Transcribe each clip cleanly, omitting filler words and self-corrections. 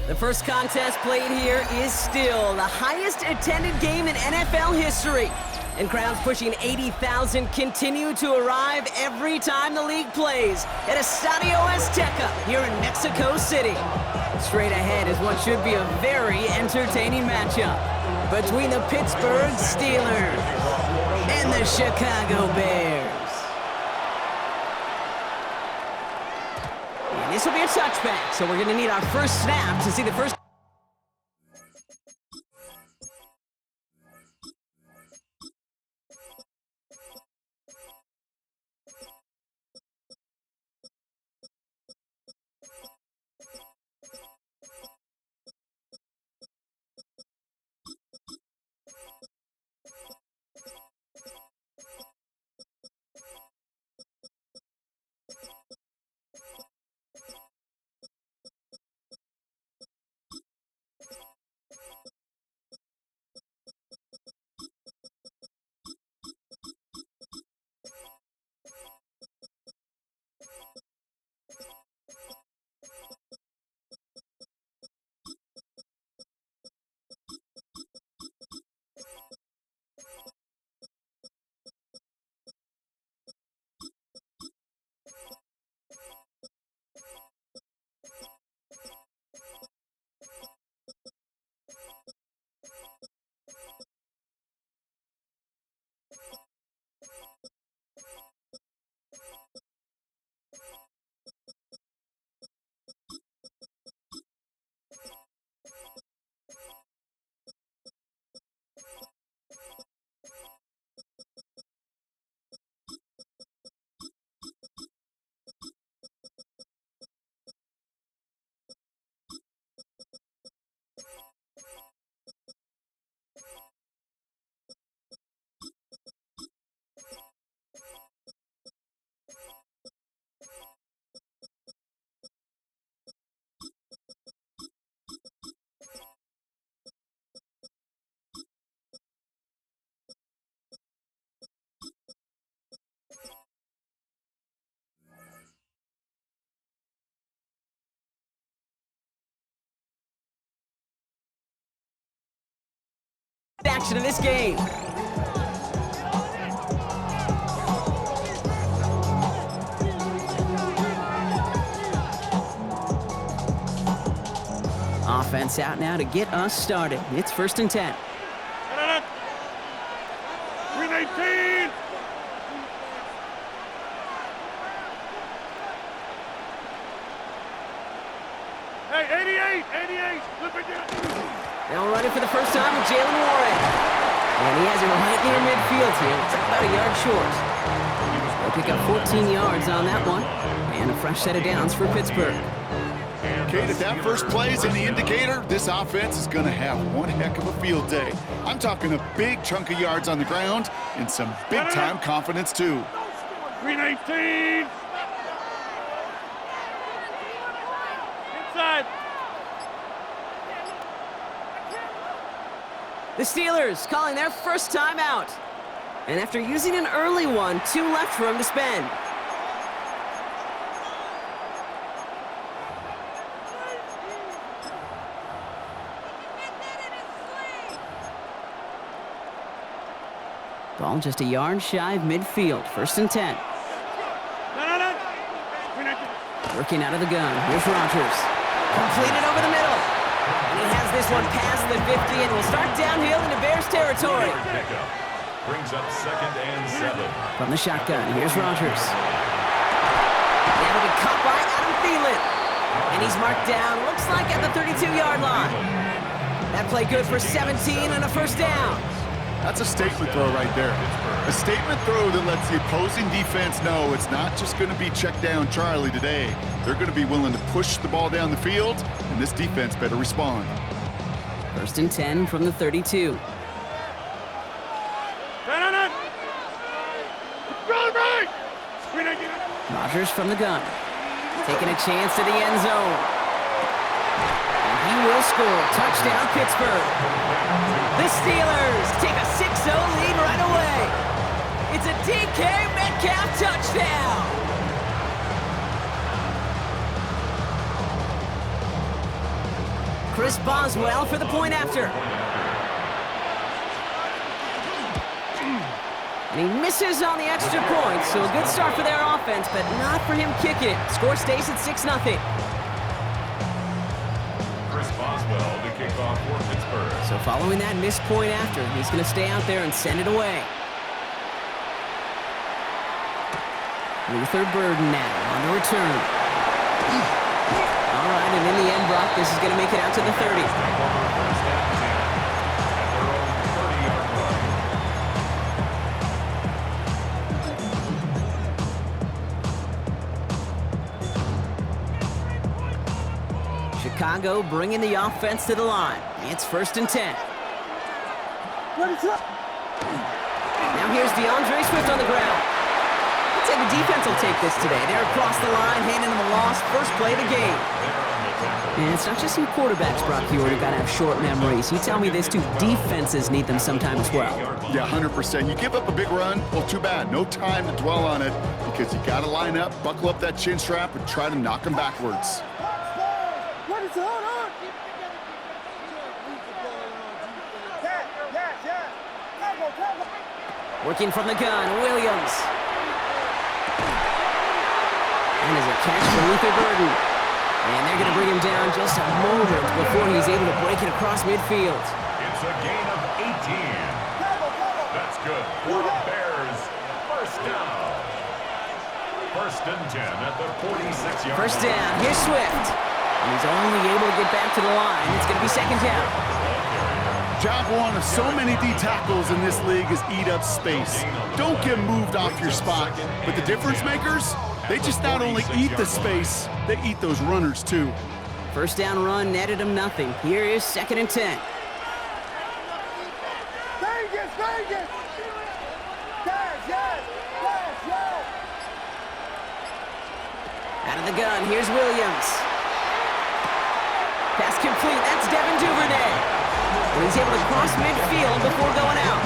The first contest played here is still the highest attended game in NFL history. And crowds pushing 80,000 continue to arrive every time the league plays at Estadio Azteca here in Mexico City. Straight ahead is what should be a very entertaining matchup between the Pittsburgh Steelers and the Chicago Bears. And this will be a touchback, so we're going to need our first snap to see the first. Action of this game. Offense out now to get us started. It's 1st and 10. 319. Hey, 88. Flip it down. They'll run it for the first time with Jalen Warren. And he has it right near midfield here. It's about a yard short. They'll pick up 14 yards on that one. And a fresh set of downs for Pittsburgh. Kate, if that first play is in the indicator, this offense is going to have one heck of a field day. I'm talking a big chunk of yards on the ground and some big-time confidence, too. 319. Inside. The Steelers calling their first time out. And after using an early one, 2 left for him to spend. Ball just a yard shy of midfield. 1st and 10. Working out of the gun. Here's Rodgers. Completed over the middle. And he has this one past the 50 and will start downhill into Bears territory. Brings up 2nd and 7. From the shotgun, here's Rodgers. Now to be caught by Adam Thielen. And he's marked down, looks like at the 32-yard line. That play good for 17 and a first down. That's a statement throw right there. A statement throw that lets the opposing defense know it's not just going to be check down Charlie today. They're going to be willing to push the ball down the field, and this defense better respond. 1st and 10 from the 32. Rodgers from the gun. Taking a chance to the end zone. And he will score. Touchdown, Pittsburgh. The Steelers take a 6-0 lead right away. It's a DK Metcalf touchdown. Chris Boswell for the point after. And he misses on the extra point, so a good start for their offense, but not for him kicking it. Score stays at 6-0. Chris Boswell to kick off for Pittsburgh. So following that missed point after, he's going to stay out there and send it away. Luther Burden now on the return. All right, and in the end, Brock, this is going to make it out to the 30. Chicago bringing the offense to the line. It's 1st and 10. Now here's DeAndre Swift on the ground. I'd say the defense will take this today. They're across the line, handing them a loss. First play of the game. And it's not just some quarterbacks, Brock, who got to have short memories. You tell me this too. Defenses need them sometime as well. Yeah, 100%. You give up a big run, well, too bad. No time to dwell on it because you got to line up, buckle up that chin strap, and try to knock them backwards. Working from the gun, Williams. And there's a catch for Luther Burden. And they're going to bring him down just a moment before he's able to break it across midfield. It's a gain of 18. That's good for the Bears. First down. 1st and 10 at the 46-yard line. First down, here's Swift. And he's only able to get back to the line. It's going to be 2nd down. Job one of so many D tackles in this league is eat up space. Don't get moved off your spot. But the difference makers, they just not only eat the space, they eat those runners too. First down run netted him nothing. Here is 2nd and 10. Vegas! Yes! Out of the gun, here's Williams. Pass complete, that's Devin Duvernay. And he's able to cross midfield before going out.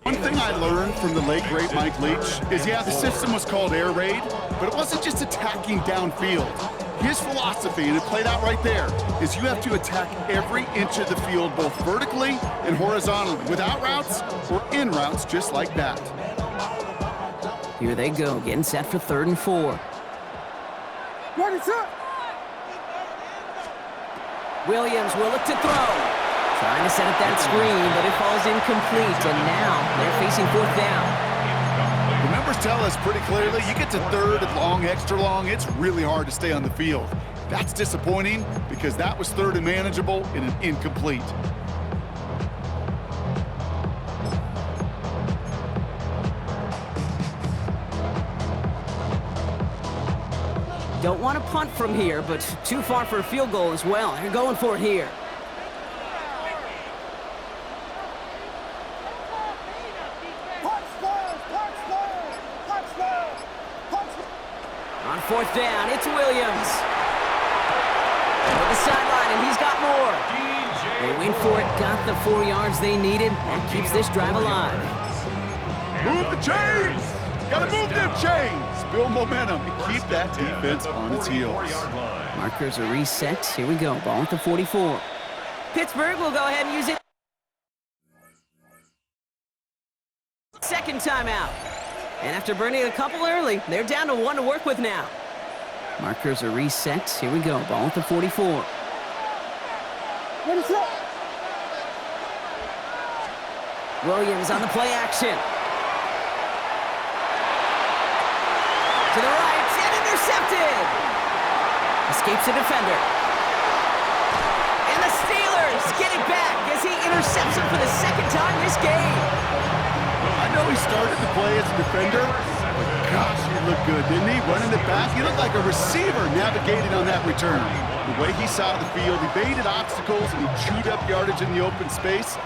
One thing I learned from the late, great Mike Leach is, yeah, the system was called air raid, but it wasn't just attacking downfield. His philosophy, and it played out right there, is you have to attack every inch of the field, both vertically and horizontally, without routes or in routes just like that. Here they go, getting set for 3rd and 4. Ready, set! Williams will look to throw. Trying to set up that screen, but it falls incomplete, and now they're facing 4th down. The numbers tell us pretty clearly, you get to 3rd and long, extra long, it's really hard to stay on the field. That's disappointing because that was 3rd and manageable in an incomplete. Don't want to punt from here, but too far for a field goal as well. They're going for it here. On 4th down, it's Williams. Over the sideline, and he's got more. They went for it, got the 4 yards they needed. That keeps this drive alive. Move the chains! Gotta move them chains! Build momentum and keep that defense on its heels. Markers are reset. Here we go, ball at the 44. Pittsburgh will go ahead and use it. 2nd timeout. And after burning a couple early, they're down to 1 to work with now. Markers are reset. Here we go. Ball at the 44. Williams on the play action. To the right, and intercepted. Escapes a defender. And the Steelers get it back as he intercepts him for the 2nd time this game. I know he started the play as a defender, but gosh, he looked good, didn't he? Running it back, he looked like a receiver navigating on that return. The way he saw the field, he baited obstacles and he chewed up yardage in the open space.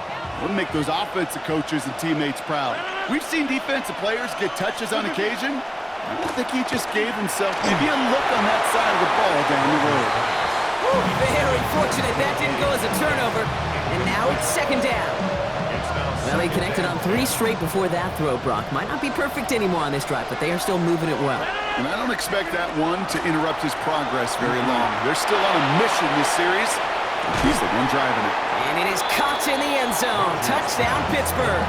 We'll make those offensive coaches and teammates proud. We've seen defensive players get touches on occasion. I don't think he just gave himself maybe a look on that side of the ball down the road. Very fortunate that didn't go as a turnover. And now it's second down. Well, he connected on 3 straight before that throw, Brock. Might not be perfect anymore on this drive, but they are still moving it well. And I don't expect that one to interrupt his progress very long. They're still on a mission this series. He's the one driving it. And it is caught in the end zone. Touchdown, Pittsburgh.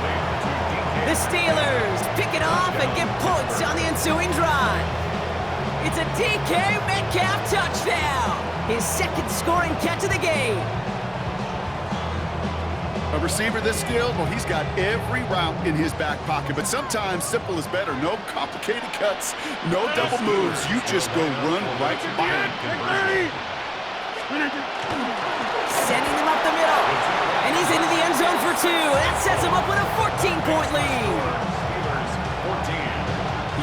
The Steelers pick it off and get points on the ensuing drive. It's a DK Metcalf touchdown. His second scoring catch of the game. A receiver this skilled, well, he's got every route in his back pocket, but sometimes simple is better. No complicated cuts, no double moves. You just go run right by him. Sending them up the middle. And he's into the end zone for 2. That sets him up with a 14-point lead.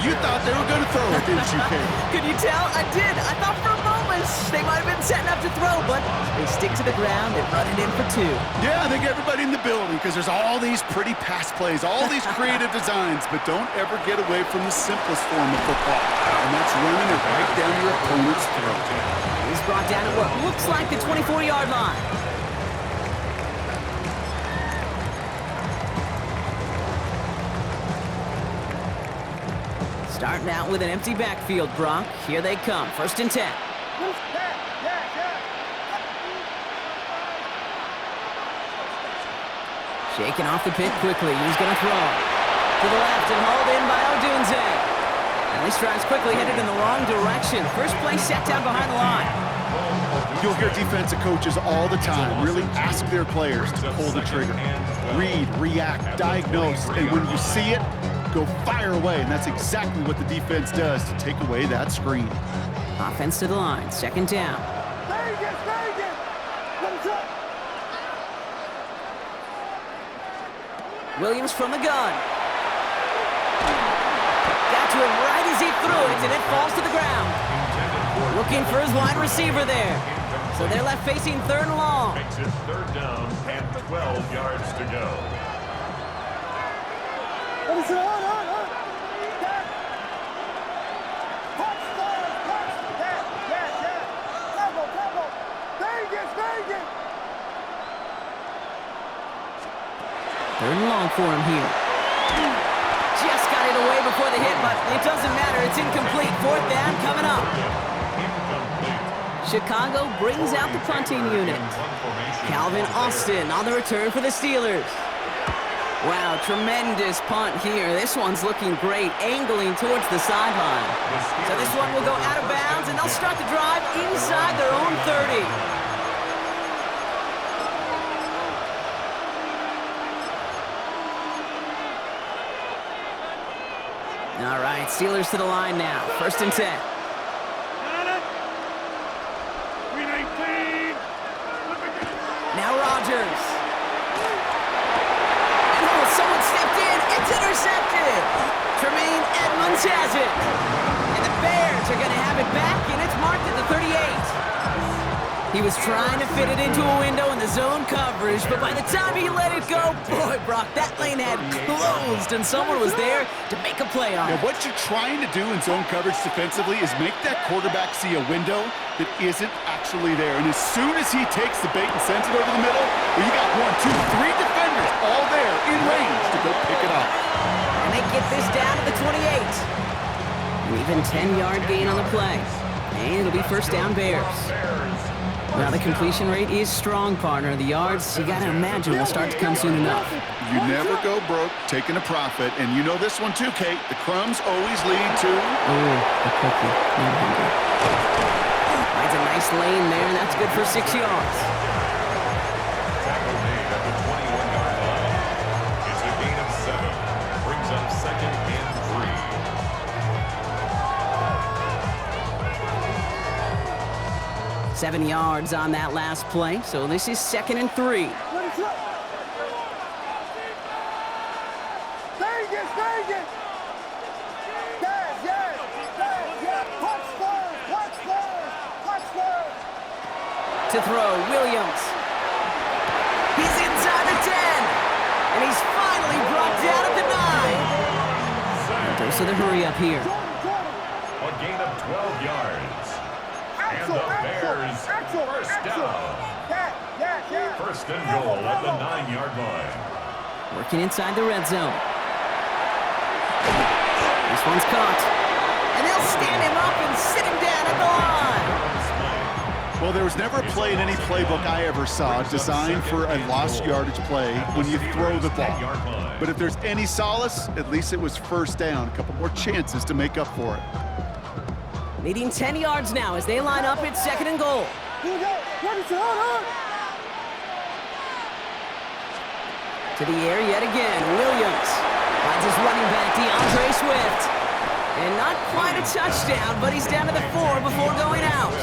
You thought they were going to throw it, didn't you, Kate? Could you tell? I did. I thought for a moment they might have been setting up to throw, but they stick to the ground and run it in for 2. Yeah, I think everybody in the building, because there's all these pretty pass plays, all these creative designs, but don't ever get away from the simplest form of football, and that's running it right down your opponent's throat. He's brought down at what looks like the 24-yard line. Starting out with an empty backfield, Brock. Here they come. 1st and 10. Shaking off the pit quickly. He's going to throw. To the left and hauled in by Odunze. And this drive's quickly headed in the wrong direction. First play set down behind the line. You'll hear defensive coaches all the time really ask their players to pull the trigger. Read, react, diagnose, and when you see it, go fire away, and that's exactly what the defense does to take away that screen. Offense to the line, 2nd down. Williams from the gun. Got to him right as he threw it, and it falls to the ground. Looking for his wide receiver there. So they're left facing 3rd and long. Makes it 3rd down and 12 yards to go. Third and long for him here. Just got it away before the hit, but it doesn't matter. It's incomplete. 4th down coming up. Chicago brings out the punting unit. Calvin Austin on the return for the Steelers. Wow, tremendous punt here. This one's looking great, angling towards the sideline. So this one will go out of bounds, and they'll start the drive inside their own 30. All right, Steelers to the line now. 1st and 10. Now Rodgers. And someone stepped in. It's intercepted. Tremaine Edmonds has it. And the Bears are going to have it back, and it's marked at the 38. He was trying to fit it into a window in the zone coverage, but by the time he let it go, boy, Brock, that lane had closed, and someone was there to make a play on it. Now, what you're trying to do in zone coverage defensively is make that quarterback see a window that isn't actually there. And as soon as he takes the bait and sends it over the middle, well, you got 1, 2, 3 defenders all there in range to go pick it up. And they get this down to the 28. An even 10-yard gain on the play. And it'll be 1st down Bears. Now the completion rate is strong, partner. The yards, you gotta imagine, will start to come soon enough. You never go broke taking a profit, and you know this one too, Kate. The crumbs always lead to... Oh, the cookie. Finds a nice lane there, and that's good for 6 yards. Tackle made at the 21-yard line. It's a gain of 7. Brings up 2nd and 3. 7 yards on that last play, so this is 2nd and 3. To throw, Williams. He's inside the 10. of the hurry up here. A gain of 12 yards. And the Bears first down. First and goal at the 9-yard line. Working inside the red zone. This one's caught. And they'll stand him up and sit him down at the line. Well, there was never a play in any playbook I ever saw designed for a lost yardage play when you throw the ball. But if there's any solace, at least it was first down. A couple more chances to make up for it. Needing 10 yards now as they line up at second and goal. To the air yet again, Williams finds his running back, DeAndre Swift. And not quite a touchdown, but he's down to the 4 before going out.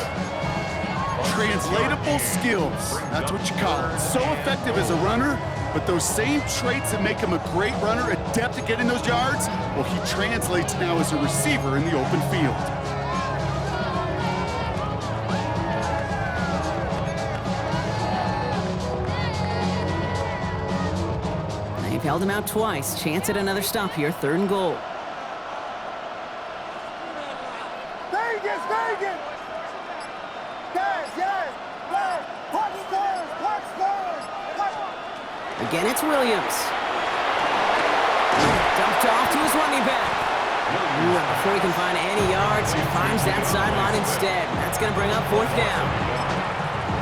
Translatable skills, that's what you call it. So effective as a runner, but those same traits that make him a great runner, adept at getting those yards, well, he translates now as a receiver in the open field. They've held him out twice. Chance at another stop here, third and goal. Vegas! Yes! Again, it's Williams. Dumped off to his running back. Before he can find any yards, he finds that sideline instead. That's going to bring up fourth down.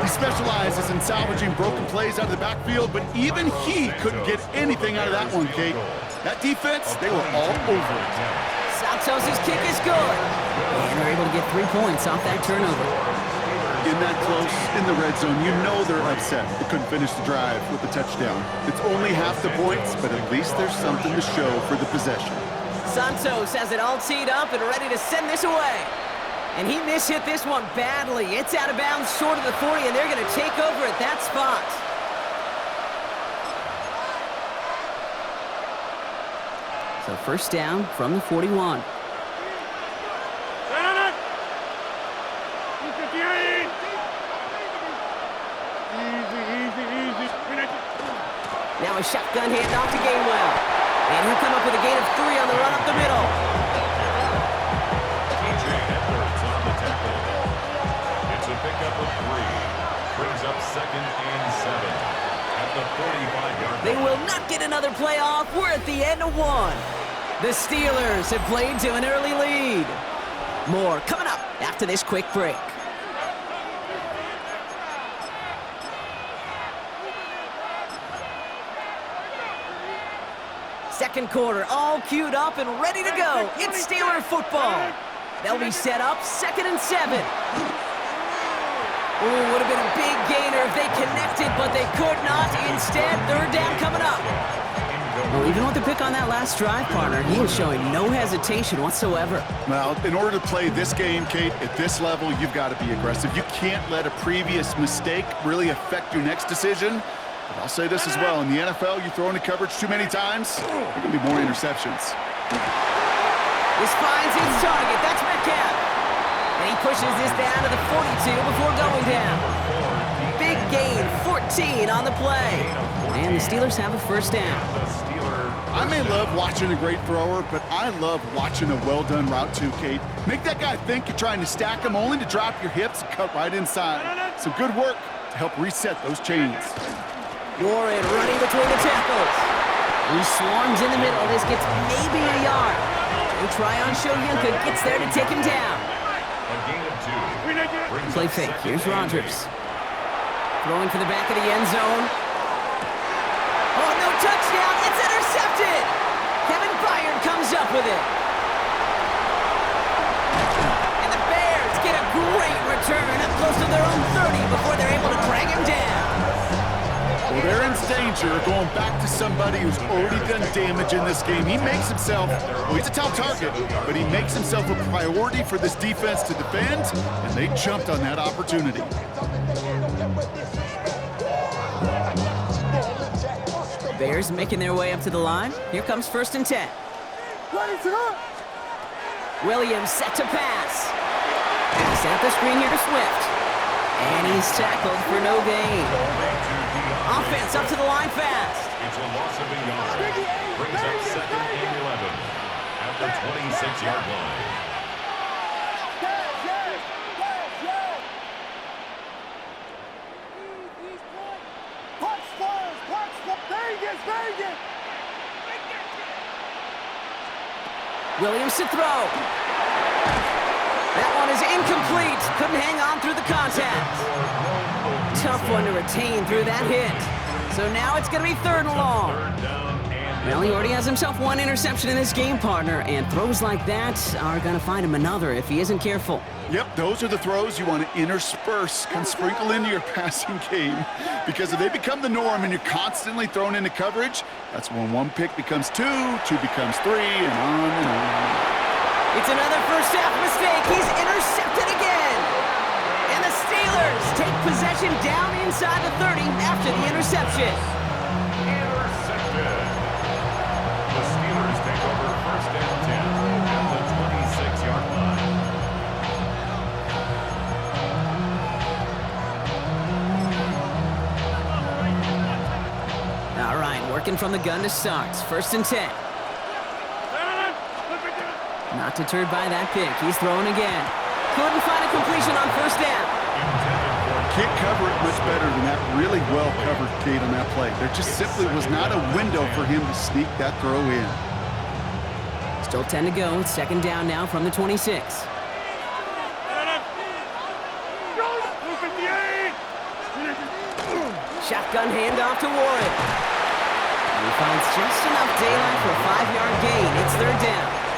He specializes in salvaging broken plays out of the backfield, but even he couldn't get anything out of that one, Kate. That defense, they were all over it. Santos' kick is good. And they're able to get 3 points off that turnover. In that close, in the red zone, you know they're upset they couldn't finish the drive with the touchdown. It's only half the points, but at least there's something to show for the possession. Santos has it all teed up and ready to send this away. And he mishit this one badly. It's out of bounds short of the 40, and they're going to take over at that spot. So first down from the 41. Now a shotgun handoff to Gainwell. And he'll come up with a gain of 3 on the run up the middle. It's a pickup of 3. Brings up second and 7 at the 45-yard line. They will not get another play off. We're at the end of 1. The Steelers have played to an early lead. More coming up after this quick break. Second quarter, all queued up and ready to go. It's Steeler football. They'll be set up second and 7. Ooh, would have been a big gainer if they connected, but they could not. Instead, third down coming up. Well, even with the pick on that last drive, partner, he is showing no hesitation whatsoever. Well, in order to play this game, Kate, at this level, you've got to be aggressive. You can't let a previous mistake really affect your next decision. But I'll say this as well. In the NFL, you throw into coverage too many times, there can be more interceptions. This finds his target. That's Metcalf. And he pushes this down to the 42 before going down. Big gain, 14 on the play. And the Steelers have a first down. I may love watching a great thrower, but I love watching a well-done route too, Kate. Make that guy think you're trying to stack him only to drop your hips and cut right inside. Some good work to help reset those chains. Warren running between the tackles. He swarms in the middle. This gets maybe a yard. And Tryon Shoyinka gets there to take him down. A gain of 2. Play fake. Here's Rodgers. Throwing for the back of the end zone. Oh, no touchdown. It's intercepted. Kevin Byard comes up with it. And the Bears get a great return up close to their own 30 before they're able to drag him down. Well, they're in danger of going back to somebody who's already done damage in this game. He makes himself, well, he's a top target, but he makes himself a priority for this defense to defend, and they jumped on that opportunity. Bears making their way up to the line. Here comes first and 10. Williams set to pass. Set up the screen here to Swift. And he's tackled for no gain. Offense up to the line fast. It's a loss of a yard. Brings up second and 11 at at the 26-yard line. Yes, yes, yes, yes. Punch first, punch first. Vegas, Vegas. Williams to throw. That one is incomplete. Couldn't hang on through the contact. Tough one to retain through that hit. So now it's going to be 3rd and long. Well, he already has himself 1 interception in this game, partner, and throws like that are going to find him another if he isn't careful. Yep, those are the throws you want to intersperse, kind of sprinkle into your passing game. Because if they become the norm and you're constantly thrown into coverage, that's when 1 pick becomes 2, 2 becomes 3, and on and on. It's another first half mistake. He's intercepted again. And the Steelers take possession down inside the 30 after the interception. Intercepted. The Steelers take over 1st and 10 at the 26-yard line. All right, working from the gun to start. 1st and 10. Not deterred by that pick. He's throwing again. Couldn't find a completion on 1st down. Can't cover it much better than that really well-covered gate on that play. There just simply was not a window for him to sneak that throw in. Still 10 to go. It's 2nd down now from the 26. Shotgun handoff to Warren. And he finds just enough daylight for a 5-yard gain. It's 3rd down.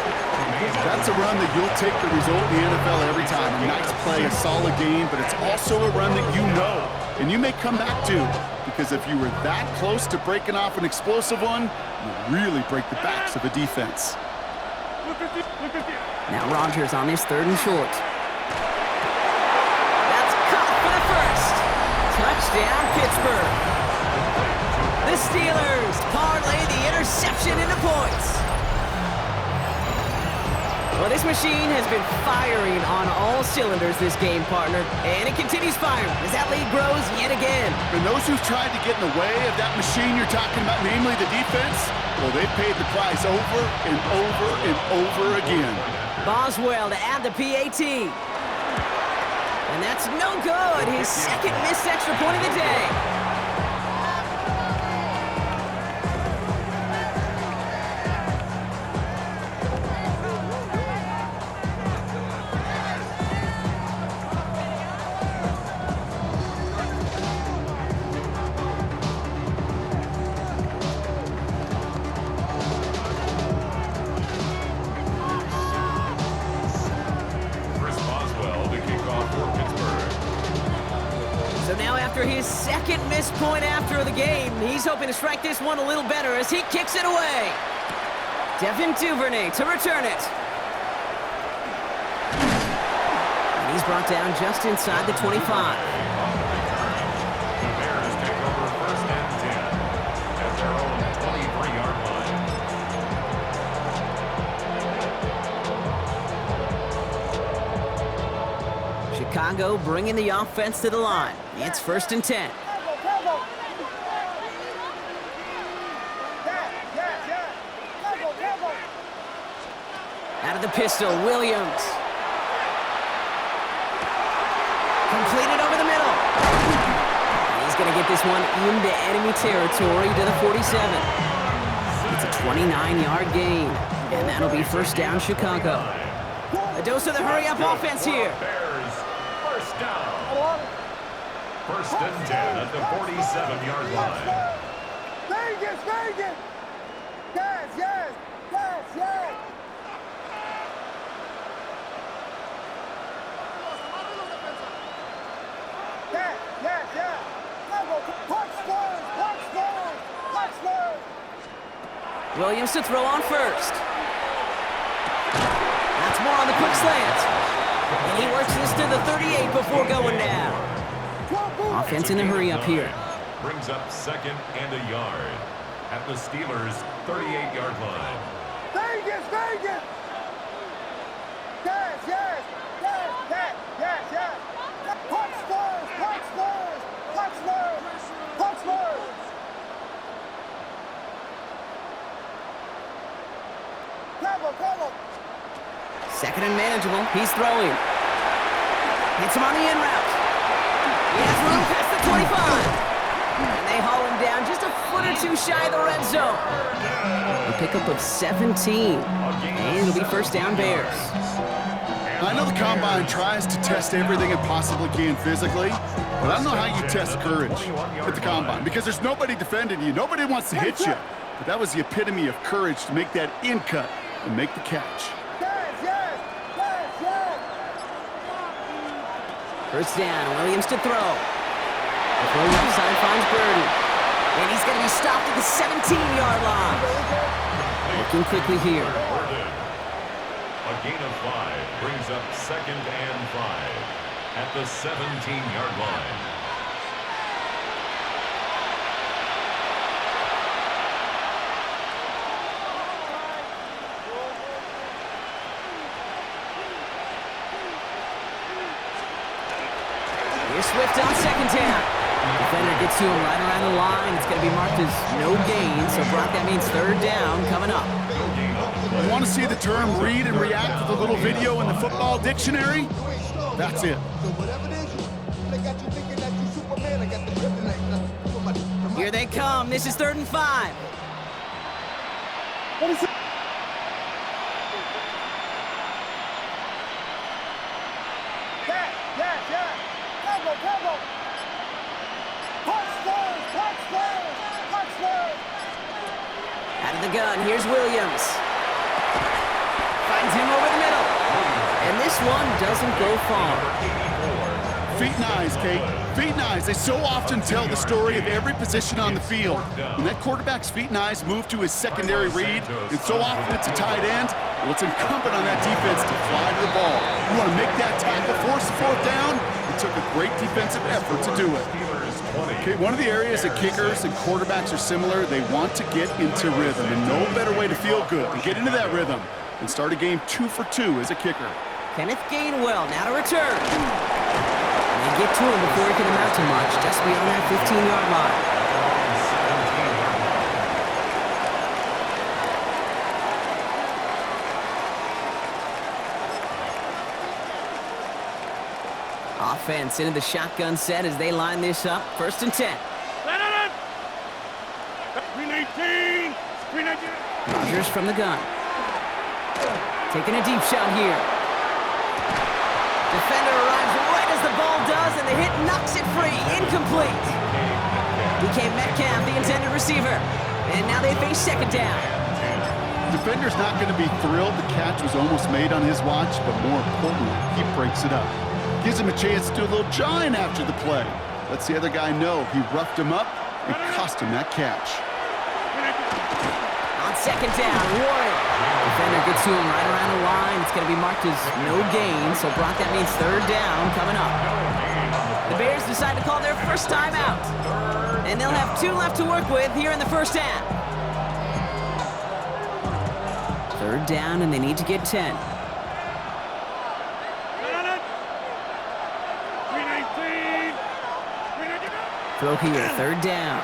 That's a run that you'll take the result in the NFL every time. A nice play, a solid game, but it's also a run that you know and you may come back to, because if you were that close to breaking off an explosive one, you really break the backs of a defense. Now Rodgers on his 3rd and short. That's caught for the 1st. Touchdown, Pittsburgh. The Steelers parlay the interception into points. Well, this machine has been firing on all cylinders this game, partner, and it continues firing as that lead grows yet again. And those who've tried to get in the way of that machine you're talking about, namely the defense, well, they've paid the price over and over and over again. Boswell to add the PAT. And that's no good. His 2nd missed extra point of the day. His 2nd missed point after the game. He's hoping to strike this one a little better as he kicks it away. Devin Duvernay to return it. And he's brought down just inside the 25. The Bears take over 1st and 10 at their own 23-yard line. Chicago bringing the offense to the line. It's 1st and 10. Out of the pistol, Williams. Completed over the middle. And he's going to get this one into enemy territory to the 47. It's a 29-yard gain, and that'll be 1st down, Chicago. A dose of the hurry-up offense here. Bears, 1st down. 1st and 10 at the 47-yard line. Vegas, Vegas. Yes, yes, yes, yes. Yes, yes, yes. Punch first, punch first, punch first. Williams to throw on 1st. That's more on the quick slant. And he works this to the 38 before going down. Offense in the hurry up here. Brings up 2nd and a yard at the Steelers' 38-yard line. Vegas, Vegas. Yes, yes, yes, yes, yes, yes. Punch first, punch first, punch first, punch first. Second and manageable. He's throwing. Hits him on the in route. He has room past the 25. And they haul him down just a foot or two shy of the red zone. A pickup of 17. And it'll be first down Bears. I know the Combine tries to test everything it possibly can physically, but I don't know how you test courage at the Combine because there's nobody defending you. Nobody wants to hit you. But that was the epitome of courage to make that in cut and make the catch. First down, Williams to throw. The throw left side finds Birdie. And he's going to be stopped at the 17-yard line. Looking quickly here. A gain of 5 brings up 2nd and 5 at the 17-yard line. Here's Swift on second down. Defender gets to him right around the line. It's going to be marked as no gain, so Brock, that means third down coming up. You want to see the term read and react with a little video in the football dictionary? That's it. Here they come. This is 3rd and 5. What is it? Out of the gun, here's Williams. Finds him over the middle. And this one doesn't go far. Feet and eyes, Kate. Feet and eyes. They so often tell the story of every position on the field. When that quarterback's feet and eyes move to his secondary read, and so often it's a tight end, well, it's incumbent on that defense to fly to the ball. You want to make that tackle, force the 4th down? It took a great defensive effort to do it. Okay, one of the areas that kickers and quarterbacks are similar, they want to get into rhythm, and no better way to feel good than get into that rhythm and start a game 2 for 2 as a kicker. Kenneth Gainwell now to return. And they get to him before he can amount to much, just beyond that 15-yard line. Offense into the shotgun set as they line this up. 1st and 10. Green 18. Green 18. Rodgers from the gun. Taking a deep shot here. Defender arrives right as the ball does, and the hit knocks it free. Incomplete. Became Metcalf, the intended receiver. And now they face 2nd down. Defender's not going to be thrilled the catch was almost made on his watch, but more importantly, he breaks it up. Gives him a chance to do a little jawing after the play. Lets the other guy know he roughed him up and cost him that catch. On 2nd down, Warren. Defender gets to him right around the line. It's going to be marked as no gain, so Brock, that means 3rd down coming up. The Bears decide to call their first timeout. And they'll have 2 left to work with here in the first half. 3rd down, and they need to get 10. Throw here, 3rd down.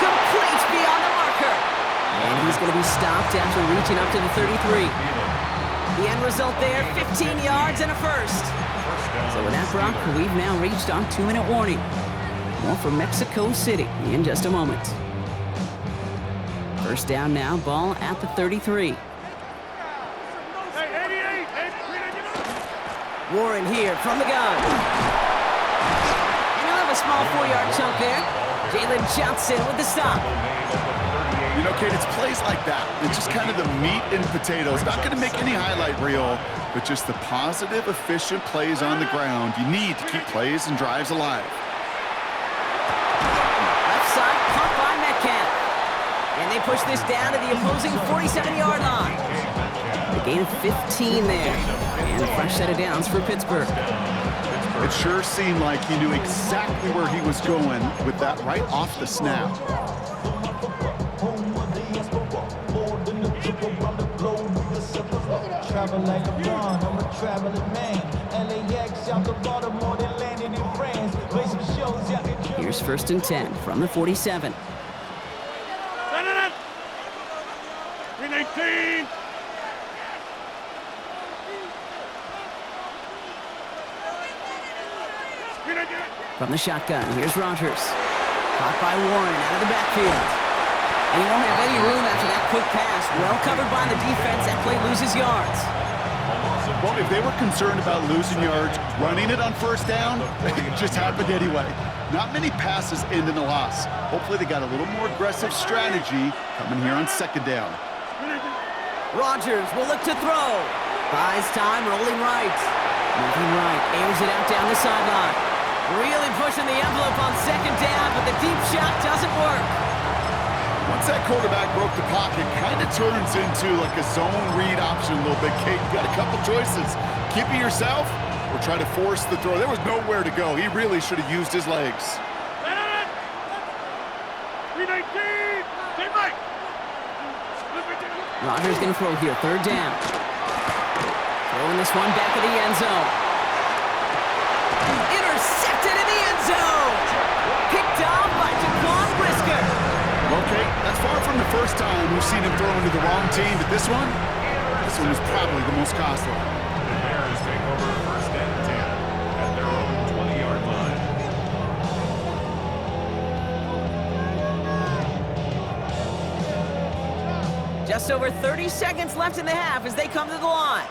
Complete beyond the marker. And he's going to be stopped after reaching up to the 33. The end result there, 15 yards and a first. So with that, Brock, we've now reached our 2-minute warning. More from Mexico City in just a moment. First down now, ball at the 33. Hey, 88. Warren here from the gun. A small 4-yard chunk there. Jalen Johnson with the stop. You know, Kate, it's plays like that. It's just kind of the meat and potatoes. Not going to make any highlight reel, but just the positive, efficient plays on the ground. You need to keep plays and drives alive. Left side, caught by Metcalf. And they push this down to the opposing 47-yard line. A gain of 15 there. And a fresh set of downs for Pittsburgh. It sure seemed like he knew exactly where he was going with that right off the snap. Here's 1st and 10 from the 47. 319. From the shotgun, here's Rogers. Caught by Warren out of the backfield. And he won't have any room after that quick pass. Well covered by the defense. That play loses yards. Well, if they were concerned about losing yards, running it on first down, it just happened anyway. Not many passes end in a loss. Hopefully they got a little more aggressive strategy coming here on second down. Rogers will look to throw. Buys time, rolling right. Moving right, airs it out down the sideline. Really pushing the envelope on second down, but the deep shot doesn't work. Once that quarterback broke the pocket, kind of turns into like a zone read option a little bit. Kate, you got a couple choices. Keep it yourself or try to force the throw. There was nowhere to go. He really should have used his legs. 319. Stay Mike. Rogers going to throw here, third down. Throwing this one back of the end zone. Intercepted in the end zone. Picked off by Jaquan Brisker. Okay, that's far from the first time we've seen him throw into the wrong team, but this one is probably the most costly. The Bears take over first and 10 at their own 20-yard line. Just over 30 seconds left in the half as they come to the line.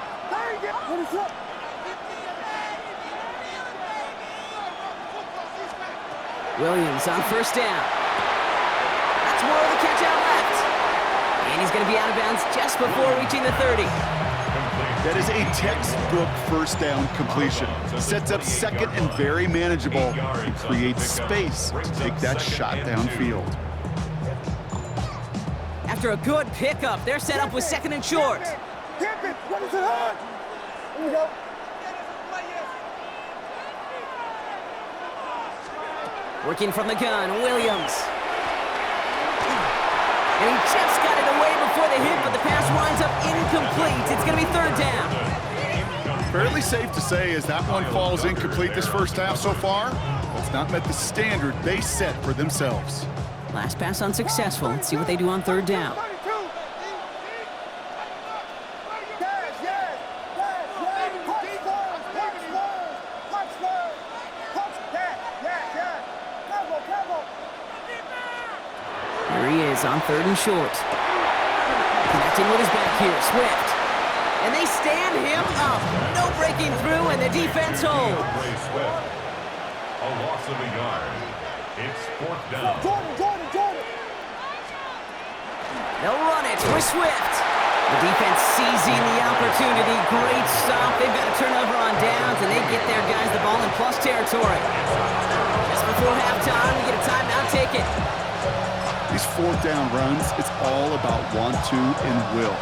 Williams on first down. That's more of the catch out left. And he's going to be out of bounds just before reaching the 30. That is a textbook first down completion. Sets up second and very manageable. It creates space to take that shot downfield. After a good pickup, they're set up with second and short. What is it on? Here we go. Working from the gun, Williams. And he just got it away before the hit, but the pass winds up incomplete. It's going to be third down. Fairly safe to say as that one falls incomplete this first half so far, it's not met the standard they set for themselves. Last pass unsuccessful. Let's see what they do on third down. Here he is on third and short. Connecting with his back here, Swift. And they stand him up. No breaking through, and the defense holds. Play Swift. A loss of a yard. It's fourth down. Jordan. They'll run it with Swift. The defense seizing the opportunity. Great stop. They've got a turnover on downs, and they get their guys the ball in plus territory. Just before halftime, we get a timeout taken. These fourth down runs, it's all about want to and will.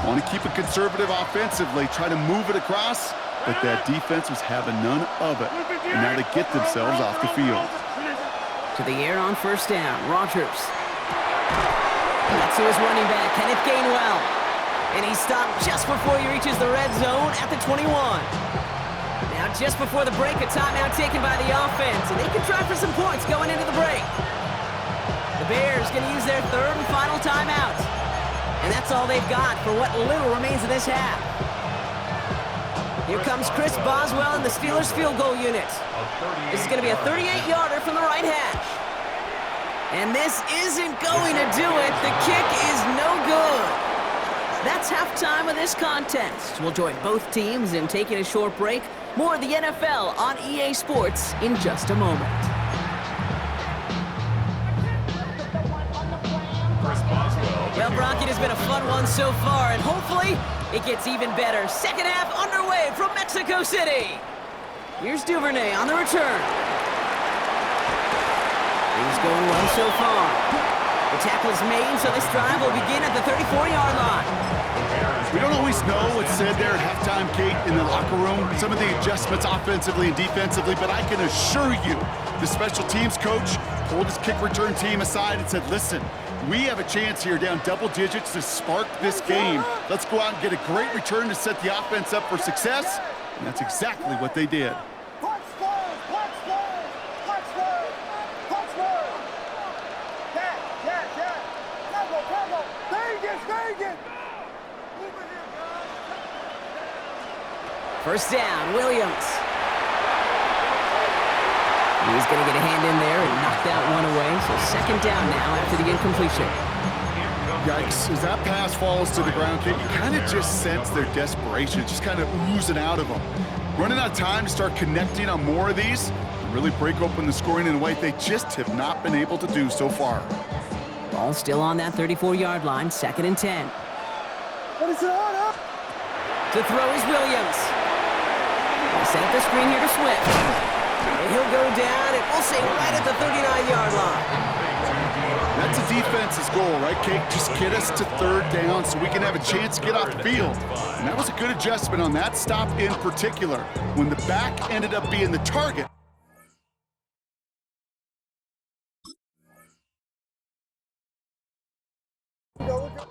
Want to keep it conservative offensively, try to move it across, but that defense was having none of it. And now they get themselves off the field. To the air on first down, Rogers. That's to his running back, Kenneth Gainwell. And he's stopped just before he reaches the red zone at the 21. Now just before the break, a timeout taken by the offense, and they can try for some points going into the break. The Bears going to use their third and final timeout. And that's all they've got for what little remains of this half. Here comes Chris Boswell in the Steelers field goal unit. This is going to be a 38-yarder from the right hash. And this isn't going to do it. The kick is no good. That's halftime of this contest. We'll join both teams in taking a short break. More of the NFL on EA Sports in just a moment. Well, Brock, it has been a fun one so far, and hopefully it gets even better. Second half underway from Mexico City. Here's Duvernay on the return. Things going well so far. The tackle's made, so this drive will begin at the 34-yard line. We don't always know what's said there at halftime, Kate, in the locker room. Some of the adjustments offensively and defensively, but I can assure you the special teams coach pulled his kick return team aside and said, listen, we have a chance here down double digits to spark this game. Let's go out and get a great return to set the offense up for success. And that's exactly what they did. There you go. First down, Williams. He's going to get a hand in there and knock that one away. So second down now after the incompletion. Yikes, as that pass falls to the ground, Kate, you kind of just sense their desperation, just kind of oozing out of them. Running out of time to start connecting on more of these and really break open the scoring in a way they just have not been able to do so far. Ball still on that 34-yard line, 2nd and 10. What is it on? To throw is Williams. They set up the screen here to Swift. And he'll go down, and we'll say right at the 39-yard line. That's a defense's goal, right, Kate? Just get us to 3rd down so we can have a chance to get off the field. And that was a good adjustment on that stop in particular, when the back ended up being the target. Go.